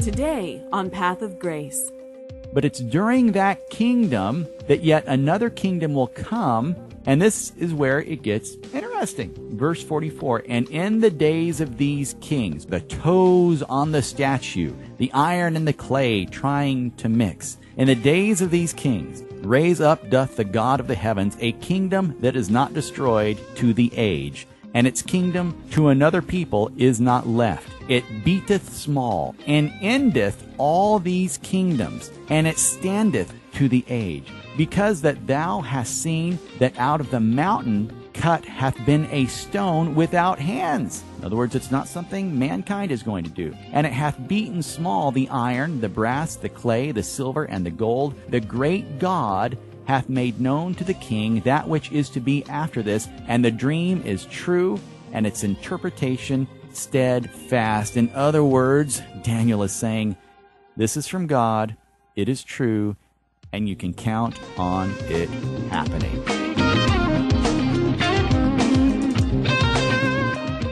Today on Path of Grace. But it's during that kingdom that yet another kingdom will come, and this is where it gets interesting. Verse 44, and in the days of these kings, the toes on the statue, the iron and the clay trying to mix, in the days of these kings, raise up doth the God of the heavens a kingdom that is not destroyed to the age, and its kingdom to another people is not left. It beateth small, and endeth all these kingdoms, and it standeth to the age. Because that thou hast seen that out of the mountain cut hath been a stone without hands. In other words, it's not something mankind is going to do. And it hath beaten small the iron, the brass, the clay, the silver, and the gold. The great God hath made known to the king that which is to be after this, and the dream is true, and its interpretation steadfast. In other words, Daniel is saying, this is from God, it is true, and you can count on it happening.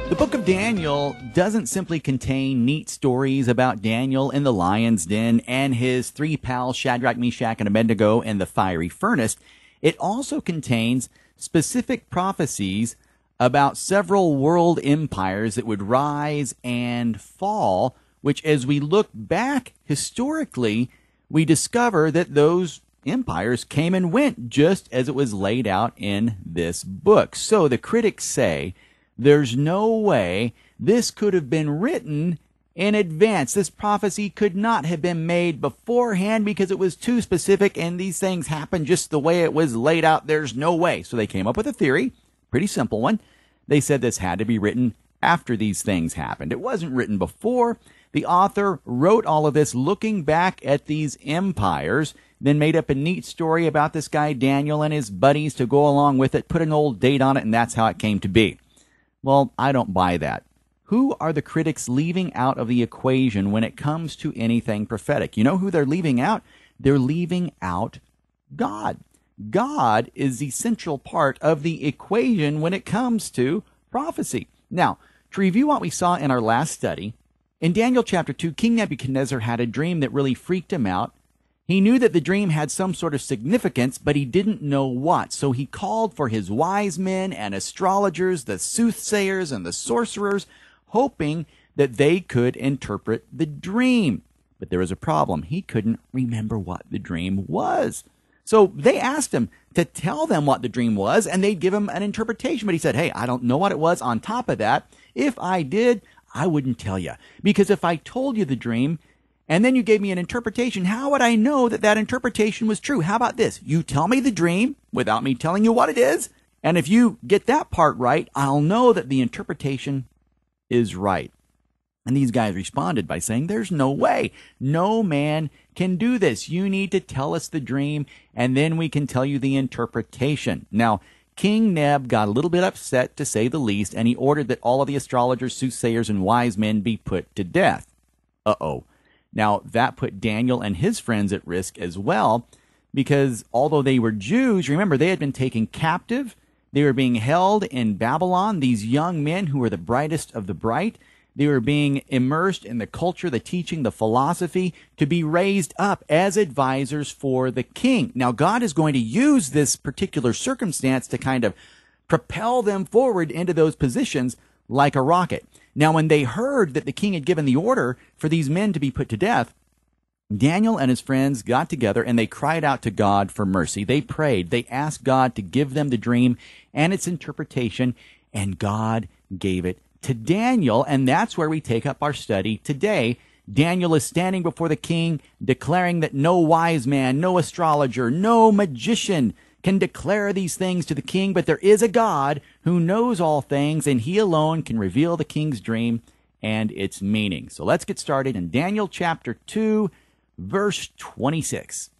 The book of Daniel doesn't simply contain neat stories about Daniel in the lion's den and his three pals Shadrach, Meshach, and Abed-Nego in the fiery furnace. It also contains specific prophecies about several world empires that would rise and fall, which as we look back historically, we discover that those empires came and went just as it was laid out in this book. So the critics say there's no way this could have been written in advance. This prophecy could not have been made beforehand because it was too specific and these things happened just the way it was laid out. There's no way. So they came up with a theory, pretty simple one. They said this had to be written after these things happened. It wasn't written before. The author wrote all of this looking back at these empires, then made up a neat story about this guy Daniel and his buddies to go along with it, put an old date on it, and that's how it came to be. Well, I don't buy that. Who are the critics leaving out of the equation when it comes to anything prophetic? You know who they're leaving out? They're leaving out God. God is the central part of the equation when it comes to prophecy. Now, to review what we saw in our last study, in Daniel chapter 2, King Nebuchadnezzar had a dream that really freaked him out. He knew that the dream had some sort of significance, but he didn't know what. So he called for his wise men and astrologers, the soothsayers and the sorcerers, hoping that they could interpret the dream. But there was a problem. He couldn't remember what the dream was. So they asked him to tell them what the dream was, and they'd give him an interpretation. But he said, hey, I don't know what it was. On top of that, if I did, I wouldn't tell you. Because if I told you the dream, and then you gave me an interpretation, how would I know that that interpretation was true? How about this? You tell me the dream without me telling you what it is, and if you get that part right, I'll know that the interpretation is right. And these guys responded by saying, there's no way. No man can do this. You need to tell us the dream, and then we can tell you the interpretation. Now, King Neb got a little bit upset, to say the least, and he ordered that all of the astrologers, soothsayers, and wise men be put to death. Uh-oh. Now, that put Daniel and his friends at risk as well, because although they were Jews, remember, they had been taken captive. They were being held in Babylon. These young men who were the brightest of the bright, they were being immersed in the culture, the teaching, the philosophy, to be raised up as advisors for the king. Now, God is going to use this particular circumstance to kind of propel them forward into those positions like a rocket. Now, when they heard that the king had given the order for these men to be put to death, Daniel and his friends got together and they cried out to God for mercy. They prayed. They asked God to give them the dream and its interpretation, and God gave it to Daniel, and that's where we take up our study today. Daniel is standing before the king, declaring that no wise man, no astrologer, no magician can declare these things to the king, but there is a God who knows all things, and he alone can reveal the king's dream and its meaning. So let's get started in Daniel chapter 2, verse 26. It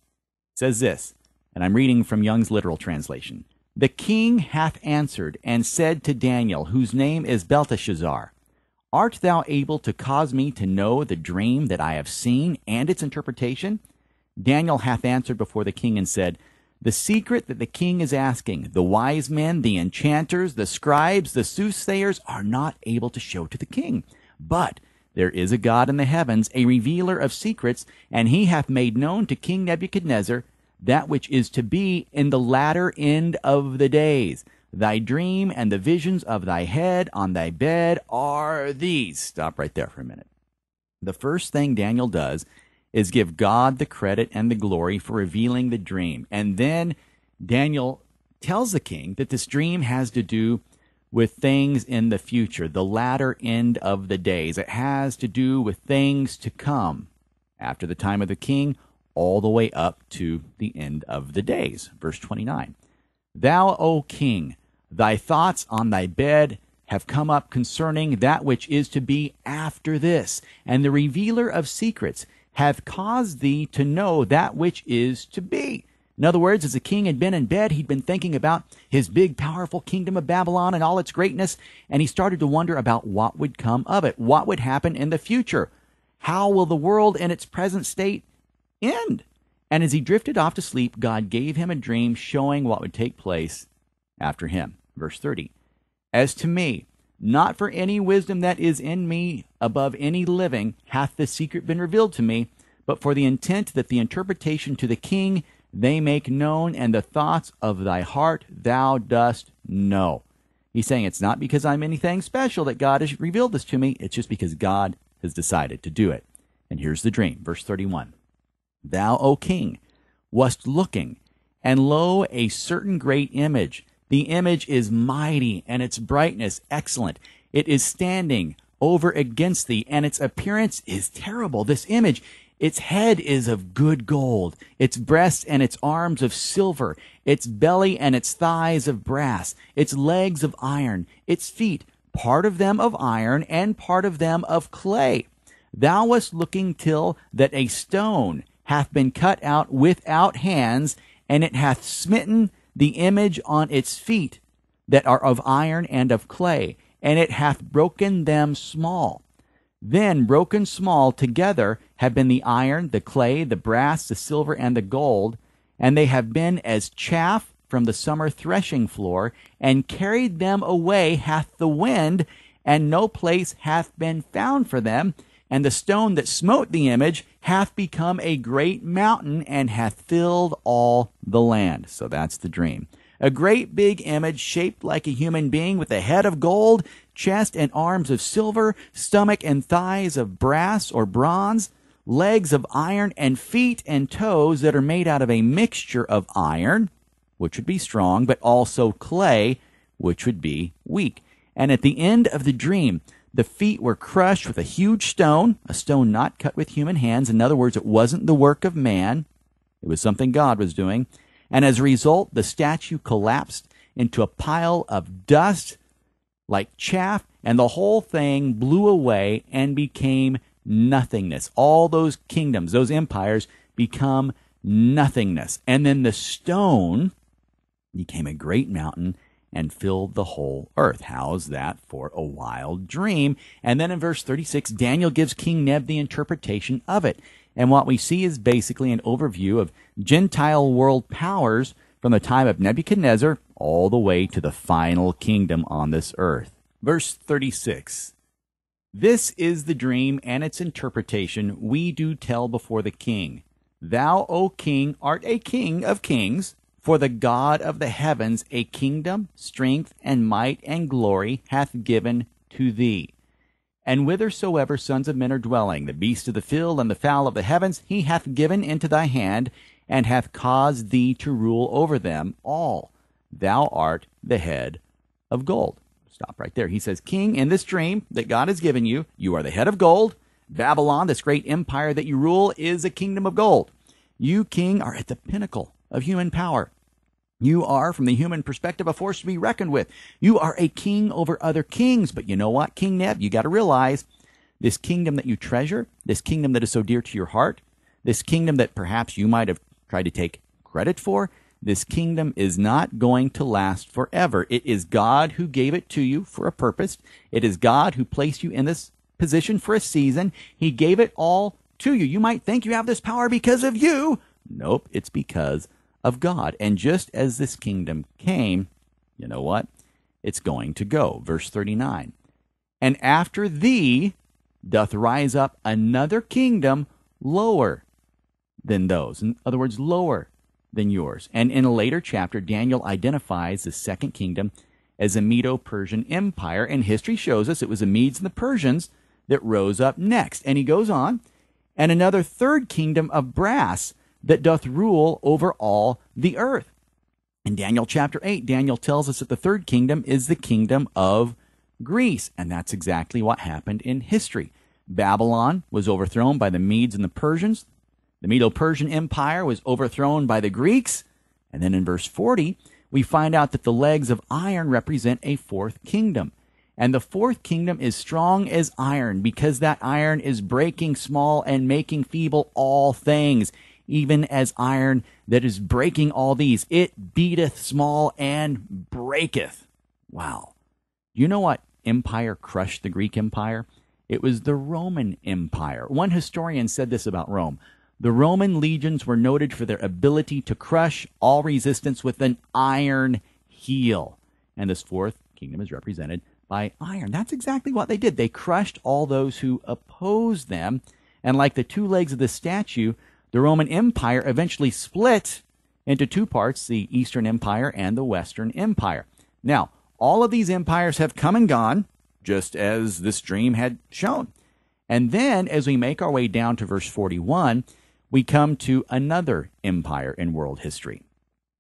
says this, and I'm reading from Young's literal translation. The king hath answered and said to Daniel, whose name is Belteshazzar, art thou able to cause me to know the dream that I have seen and its interpretation? Daniel hath answered before the king and said, the secret that the king is asking, the wise men, the enchanters, the scribes, the soothsayers are not able to show to the king. But There is a God in the heavens, a revealer of secrets, and he hath made known to King Nebuchadnezzar that which is to be in the latter end of the days. Thy dream and the visions of thy head on thy bed are these. Stop right there for a minute. The first thing Daniel does is give God the credit and the glory for revealing the dream. And then Daniel tells the king that this dream has to do with things in the future, the latter end of the days. It has to do with things to come after the time of the king, all the way up to the end of the days. Verse 29. Thou, O king, thy thoughts on thy bed have come up concerning that which is to be after this, and the revealer of secrets hath caused thee to know that which is to be. In other words, as the king had been in bed, he'd been thinking about his big, powerful kingdom of Babylon and all its greatness, and he started to wonder about what would come of it, what would happen in the future. How will the world in its present state end? And as he drifted off to sleep, God gave him a dream showing what would take place after him. Verse 30. As to me, not for any wisdom that is in me above any living hath this secret been revealed to me, but for the intent that the interpretation to the king they make known, and the thoughts of thy heart thou dost know. He's saying it's not because I'm anything special that God has revealed this to me. It's just because God has decided to do it. And here's the dream, verse 31. Thou, O king, wast looking, and lo, a certain great image. The image is mighty, and its brightness excellent. It is standing over against thee, and its appearance is terrible. This image, its head is of good gold, its breasts and its arms of silver, its belly and its thighs of brass, its legs of iron, its feet, part of them of iron, and part of them of clay. Thou wast looking till that a stone hath been cut out without hands, and it hath smitten the image on its feet that are of iron and of clay, and it hath broken them small. Then broken small together have been the iron, the clay, the brass, the silver, and the gold, and they have been as chaff from the summer threshing-floor, and carried them away hath the wind, and no place hath been found for them. And the stone that smote the image hath become a great mountain, and hath filled all the land. So that's the dream. A great big image shaped like a human being, with a head of gold, chest and arms of silver, stomach and thighs of brass or bronze, legs of iron, and feet and toes that are made out of a mixture of iron, which would be strong, but also clay, which would be weak. And at the end of the dream, the feet were crushed with a huge stone, a stone not cut with human hands. In other words, it wasn't the work of man. It was something God was doing. And as a result, the statue collapsed into a pile of dust like chaff, and the whole thing blew away and became nothingness. All those kingdoms, those empires, become nothingness. And then the stone became a great mountain and filled the whole earth. How's that for a wild dream? And then in verse 36, Daniel gives King Neb the interpretation of it. And what we see is basically an overview of Gentile world powers from the time of Nebuchadnezzar all the way to the final kingdom on this earth. Verse 36, This is the dream and its interpretation we do tell before the king. Thou, O king, art a king of kings, for the God of the heavens a kingdom, strength, and might, and glory hath given to thee. And whithersoever sons of men are dwelling, the beasts of the field and the fowl of the heavens, he hath given into thy hand, and hath caused thee to rule over them all. Thou art the head of gold. Stop right there. He says, King, in this dream that God has given you, you are the head of gold. Babylon, this great empire that you rule, is a kingdom of gold. You, king, are at the pinnacle of human power. You are, from the human perspective, a force to be reckoned with. You are a king over other kings. But you know what, King Neb? You got to realize this kingdom that you treasure, this kingdom that is so dear to your heart, this kingdom that perhaps you might have tried to take credit for, this kingdom is not going to last forever. It is God who gave it to you for a purpose. It is God who placed you in this position for a season. He gave it all to you. You might think you have this power because of you. Nope, it's because of God. And just as this kingdom came, you know what? It's going to go. Verse 39. And after thee doth rise up another kingdom lower than those. In other words, lower than yours. And in a later chapter, Daniel identifies the second kingdom as a Medo-Persian empire, and history shows us it was the Medes and the Persians that rose up next. And he goes on, and another third kingdom of brass that doth rule over all the earth. In Daniel chapter 8, Daniel tells us that the third kingdom is the kingdom of Greece, and that's exactly what happened in history. Babylon was overthrown by the Medes and the Persians. The Medo-Persian Empire was overthrown by the Greeks. And then in verse 40, we find out that the legs of iron represent a fourth kingdom. And the fourth kingdom is strong as iron, because that iron is breaking small and making feeble all things, even as iron that is breaking all these. It beateth small and breaketh. Wow. You know what empire crushed the Greek Empire? It was the Roman Empire. One historian said this about Rome. The Roman legions were noted for their ability to crush all resistance with an iron heel. And this fourth kingdom is represented by iron. That's exactly what they did. They crushed all those who opposed them. And like the two legs of the statue, the Roman Empire eventually split into two parts, the Eastern Empire and the Western Empire. Now, all of these empires have come and gone, just as this dream had shown. And then, as we make our way down to verse 41, we come to another empire in world history.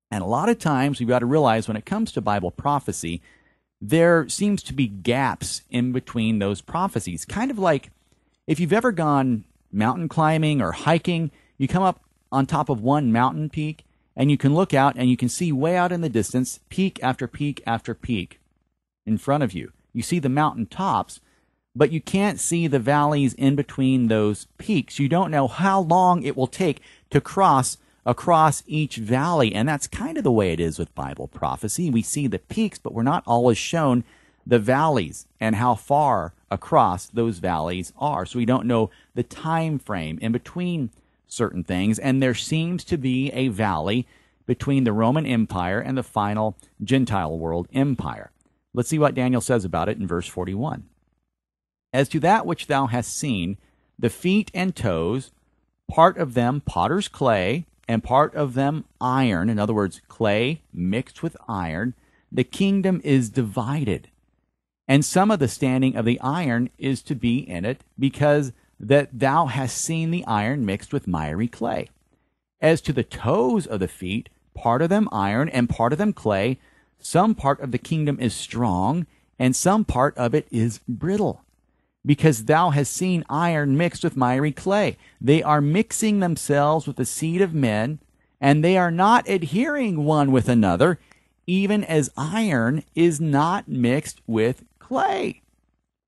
And a lot of times, we've got to realize when it comes to Bible prophecy, there seems to be gaps in between those prophecies. Kind of like if you've ever gone mountain climbing or hiking, you come up on top of one mountain peak, and you can look out and you can see way out in the distance, peak after peak after peak in front of you. You see the mountain tops, but you can't see the valleys in between those peaks. You don't know how long it will take to cross across each valley, and that's kind of the way it is with Bible prophecy. We see the peaks, but we're not always shown the valleys and how far across those valleys are. So we don't know the time frame in between certain things, and there seems to be a valley between the Roman Empire and the final Gentile world empire. Let's see what Daniel says about it in verse 41. As to that which thou hast seen, the feet and toes, part of them potter's clay, and part of them iron, in other words, clay mixed with iron, the kingdom is divided. And some of the standing of the iron is to be in it, because that thou hast seen the iron mixed with miry clay. As to the toes of the feet, part of them iron, and part of them clay, some part of the kingdom is strong, and some part of it is brittle. Because thou hast seen iron mixed with miry clay. They are mixing themselves with the seed of men, and they are not adhering one with another, even as iron is not mixed with clay.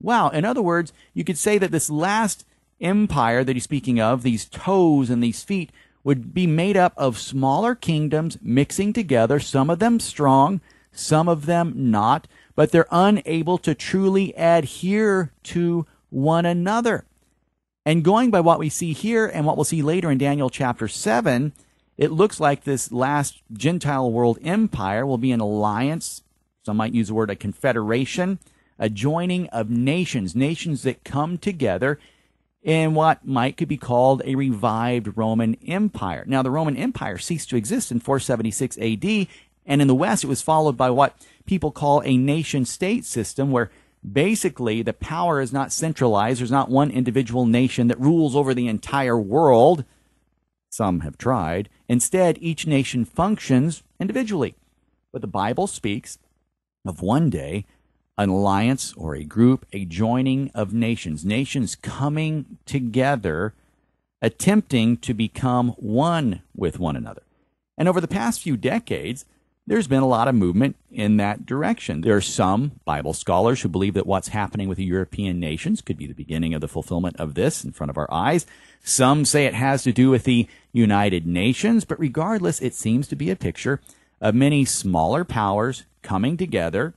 Wow, in other words, you could say that this last empire that he's speaking of, these toes and these feet, would be made up of smaller kingdoms mixing together, some of them strong, some of them not, but they're unable to truly adhere to one another. And going by what we see here and what we'll see later in Daniel chapter 7, it looks like this last Gentile world empire will be an alliance, some might use the word a confederation, a joining of nations, nations that come together in what could be called a revived Roman Empire. Now, the Roman Empire ceased to exist in 476 AD, and in the West it was followed by what people call a nation-state system, where basically the power is not centralized. There's not one individual nation that rules over the entire world. Some have tried. Instead, each nation functions individually. But the Bible speaks of one day an alliance or a group, a joining of nations, nations coming together, attempting to become one with one another. And over the past few decades, there's been a lot of movement in that direction. There are some Bible scholars who believe that what's happening with the European nations could be the beginning of the fulfillment of this in front of our eyes. Some say it has to do with the United Nations, but regardless, it seems to be a picture of many smaller powers coming together,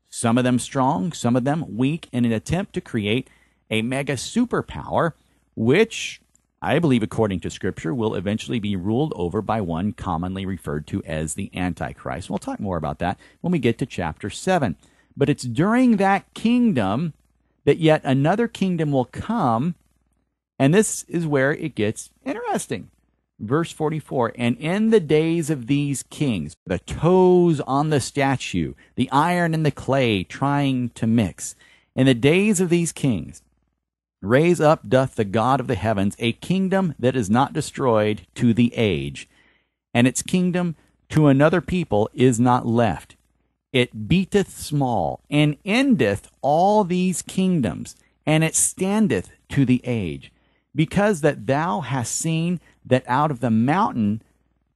some of them strong, some of them weak, in an attempt to create a mega superpower, which I believe, according to Scripture, will eventually be ruled over by one commonly referred to as the Antichrist. We'll talk more about that when we get to chapter 7. But it's during that kingdom that yet another kingdom will come, and this is where it gets interesting. Verse 44, and in the days of these kings, the toes on the statue, the iron and the clay trying to mix, in the days of these kings, raise up doth the God of the heavens a kingdom that is not destroyed to the age, and its kingdom to another people is not left. It beateth small, and endeth all these kingdoms, and it standeth to the age, because that thou hast seen that out of the mountain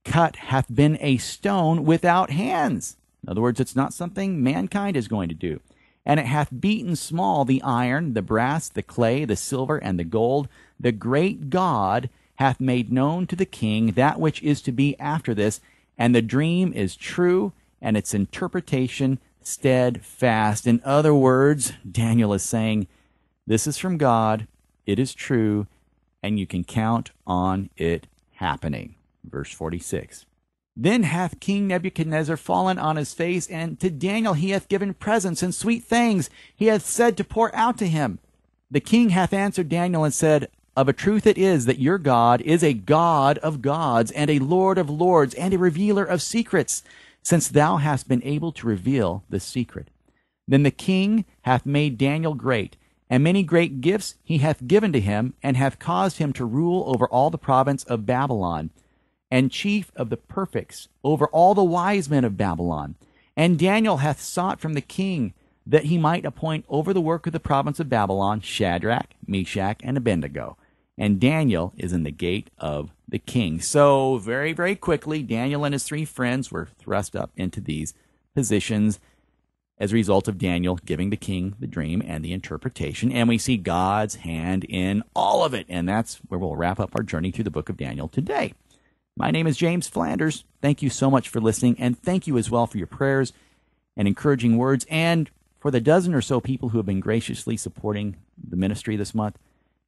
cut hath been a stone without hands. In other words, it's not something mankind is going to do. And it hath beaten small the iron, the brass, the clay, the silver, and the gold. The great God hath made known to the king that which is to be after this, and the dream is true, and its interpretation steadfast. In other words, Daniel is saying, this is from God, it is true, and you can count on it happening. Verse 46. Then hath King Nebuchadnezzar fallen on his face, and to Daniel he hath given presents and sweet things. He hath said to pour out to him. The king hath answered Daniel and said, of a truth it is that your God is a God of gods, and a Lord of lords, and a revealer of secrets, since thou hast been able to reveal the secret. Then the king hath made Daniel great, and many great gifts he hath given to him, and hath caused him to rule over all the province of Babylon, and chief of the prefects over all the wise men of Babylon. And Daniel hath sought from the king that he might appoint over the work of the province of Babylon Shadrach, Meshach, and Abed-Nego. And Daniel is in the gate of the king. So very, very quickly, Daniel and his three friends were thrust up into these positions as a result of Daniel giving the king the dream and the interpretation. And we see God's hand in all of it. And that's where we'll wrap up our journey through the book of Daniel today. My name is James Flanders. Thank you so much for listening. And thank you as well for your prayers and encouraging words. And for the dozen or so people who have been graciously supporting the ministry this month,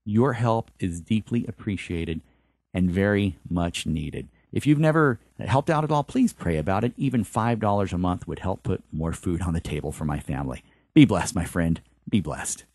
your help is deeply appreciated and very much needed. If you've never helped out at all, please pray about it. Even $5 a month would help put more food on the table for my family. Be blessed, my friend. Be blessed.